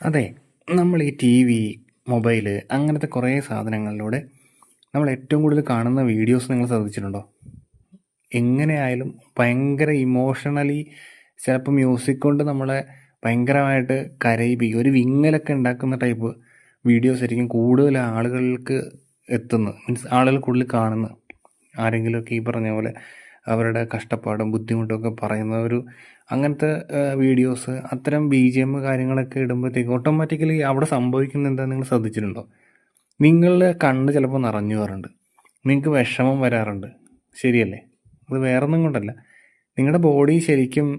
അതെ. നമ്മൾ ഈ ടിവി, മൊബൈല് അങ്ങനത്തെ കുറേ സാധനങ്ങളിലൂടെ നമ്മൾ ഏറ്റവും കൂടുതൽ കാണുന്ന വീഡിയോസ് നിങ്ങൾ ശ്രദ്ധിച്ചിട്ടുണ്ടോ? എങ്ങനെയായാലും ഭയങ്കര ഇമോഷണലി ചിലപ്പോൾ മ്യൂസിക് കൊണ്ട് നമ്മളെ ഭയങ്കരമായിട്ട് കരയിപ്പിക്കും. ഒരു വിങ്ങലൊക്കെ ഉണ്ടാക്കുന്ന ടൈപ്പ് വീഡിയോസ് ആയിരിക്കും കൂടുതൽ ആളുകൾക്ക് എത്തുന്നത്. മീൻസ് ആളുകൾ കൂടുതൽ കാണുന്നത്. ആരെങ്കിലുമൊക്കെ ഈ പറഞ്ഞ പോലെ അവരുടെ കഷ്ടപ്പാടും ബുദ്ധിമുട്ടും ഒക്കെ പറയുന്ന ഒരു അങ്ങനത്തെ വീഡിയോസ്, അത്തരം BGM കാര്യങ്ങളൊക്കെ ഇടുമ്പോഴത്തേക്കും ഓട്ടോമാറ്റിക്കലി അവിടെ സംഭവിക്കുന്നത് എന്താ നിങ്ങൾ ശ്രദ്ധിച്ചിട്ടുണ്ടോ? നിങ്ങളുടെ കണ്ണ് ചിലപ്പോൾ നിറഞ്ഞു പോകാറുണ്ട്, നിങ്ങൾക്ക് വിഷമം വരാറുണ്ട്, ശരിയല്ലേ? അത് വേറൊന്നും കൊണ്ടല്ല, നിങ്ങളുടെ ബോഡി ശരിക്കും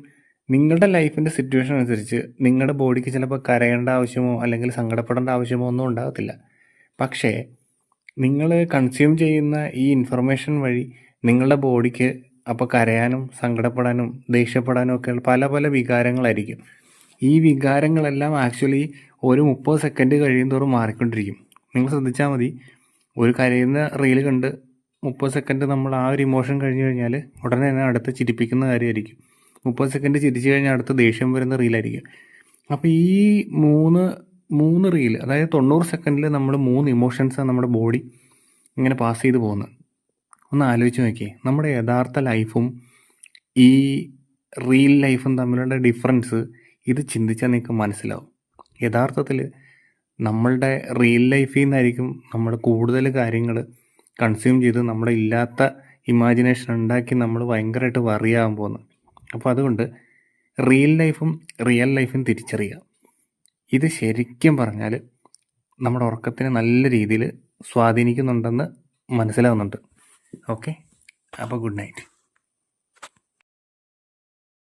നിങ്ങളുടെ ലൈഫിൻ്റെ സിറ്റുവേഷൻ അനുസരിച്ച് നിങ്ങളുടെ ബോഡിക്ക് ചിലപ്പോൾ കരയേണ്ട ആവശ്യമോ അല്ലെങ്കിൽ സങ്കടപ്പെടേണ്ട ആവശ്യമോ ഒന്നും ഉണ്ടാകത്തില്ല. പക്ഷേ നിങ്ങൾ കൺസ്യൂം ചെയ്യുന്ന ഈ ഇൻഫർമേഷൻ വഴി നിങ്ങളുടെ ബോഡിക്ക് അപ്പോൾ കരയാനും സങ്കടപ്പെടാനും ദേഷ്യപ്പെടാനും ഒക്കെ പല പല വികാരങ്ങളായിരിക്കും. ഈ വികാരങ്ങളെല്ലാം ആക്ച്വലി ഒരു 30 സെക്കൻഡ് കഴിയുന്തോറും മാറിക്കൊണ്ടിരിക്കും. നിങ്ങൾ ശ്രദ്ധിച്ചാൽ മതി, ഒരു കരയുന്ന റീൽ കണ്ട് 30 സെക്കൻഡ് നമ്മൾ ആ ഒരു ഇമോഷൻ കഴിഞ്ഞ് കഴിഞ്ഞാൽ ഉടനെ തന്നെ അടുത്ത് ചിരിപ്പിക്കുന്ന കാര്യമായിരിക്കും. 30 സെക്കൻഡ് ചിരിച്ചു കഴിഞ്ഞാൽ അടുത്ത് ദേഷ്യം വരുന്ന റീലായിരിക്കും. അപ്പോൾ ഈ മൂന്ന് റീൽ, അതായത് 90 സെക്കൻഡിൽ നമ്മൾ 3 ഇമോഷൻസാണ് നമ്മുടെ ബോഡി ഇങ്ങനെ പാസ് ചെയ്ത് പോകുന്നത്. ഒന്ന് ആലോചിച്ച് നോക്കിയേ, നമ്മുടെ യഥാർത്ഥ ലൈഫും ഈ റിയൽ ലൈഫും തമ്മിലുള്ള ഡിഫറൻസ് ഇത് ചിന്തിച്ചാൽ നിങ്ങൾക്ക് മനസ്സിലാവും. യഥാർത്ഥത്തിൽ നമ്മളുടെ റിയൽ ലൈഫിൽ നിന്നായിരിക്കും നമ്മൾ കൂടുതൽ കാര്യങ്ങൾ കൺസ്യൂം ചെയ്ത് നമ്മുടെ ഇല്ലാത്ത ഇമാജിനേഷൻ ഉണ്ടാക്കി നമ്മൾ ഭയങ്കരമായിട്ട് വറിയാകാൻ പോകുന്നത്. അപ്പോൾ അതുകൊണ്ട് റിയൽ ലൈഫും തിരിച്ചറിയുക. ഇത് ശരിക്കും പറഞ്ഞാൽ നമ്മുടെ ഉറക്കത്തിനെ നല്ല രീതിയിൽ സ്വാധീനിക്കുന്നുണ്ടെന്ന് മനസ്സിലാവുന്നുണ്ട്. ഓക്കെ, അപ്പോൾ ഗുഡ് നൈറ്റ്.